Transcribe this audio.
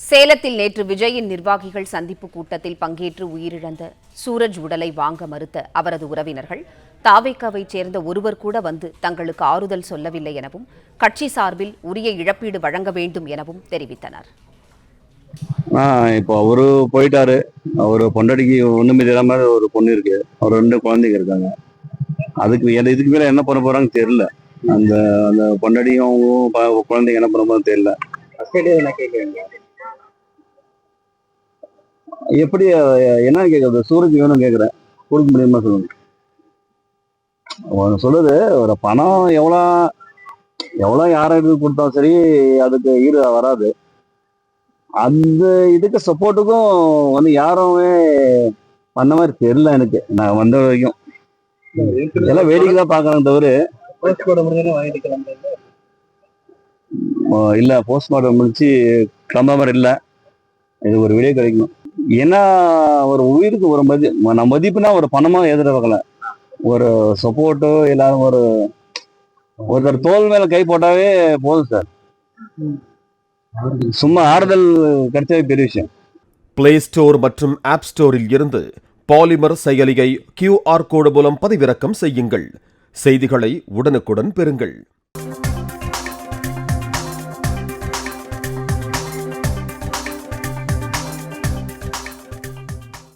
சேலத்தில் நேற்று விஜயின் நிர்வாகிகள் சந்திப்பு கூட்டத்தில் பங்கேற்று உயிரிழந்த சூரஜ் உடலை வாங்க மறுத்த அவரது உறவினர்கள் தாவேகாவைச் சேர்ந்த ஒருவர் கூட வந்து தங்களுக்கு ஆறுதல் சொல்லவில்லை எனவும் கட்சி சார்பில் உரிய இழப்பீடு வழங்க வேண்டும் எனவும் தெரிவித்தனர். இப்போ அவரு போயிட்டாரு. அவரு பொண்டாட்டிக்கு ஒண்ணுமே தெரியாம ஒரு பொண்ணு இருக்கு. அவர் 2 குழந்தைங்க இருக்காங்க. இதுக்கு மேல என்ன பண்ண போறாங்கன்னு தெரியல. அந்த அந்த பொண்டாட்டியும் குழந்தைங்க என்ன பண்ண போறாங்கன்னு தெரியல. எப்படி என்ன கேக்குறது? சூரஜ் வேணும் கேக்குறேன். கொடுக்க முடியுமா சொல்லுங்க. சொல்லுது ஒரு பணம் எவ்வளவு யாருக்கு கொடுத்தாலும் சரி அதுக்கு ஈடு வராது. அந்த இதுக்கு சப்போர்ட்டுக்கும் யாருமே பண்ண மாதிரி தெரியல எனக்கு. நான் வந்த வரைக்கும் எல்லாம் வேடிக்கை தான் பாக்குறேன் தவிர இல்ல போஸ்ட்மார்ட்டம் முடிச்சு கிளம்பாம இல்ல. இது ஒரு வீடியோ கிடைக்கும். ஏன்னா ஒரு உயிருக்கு ஒரு மதிப்புனா ஒரு பணமா எதிர்பார்க்கல. ஒரு சப்போர்ட்டோ எல்லாரும் ஒருத்தர் தோல் மேல கை போட்டாவே போதும் சார். சும்மா ஆறுதல் கிடைச்சவே பெரிய விஷயம். பிளே ஸ்டோர் மற்றும் ஆப் ஸ்டோரில் இருந்து பாலிமர் செயலியை QR கோடு மூலம் பதிவிறக்கம் செய்யுங்கள். செய்திகளை உடனுக்குடன் பெறுங்கள்.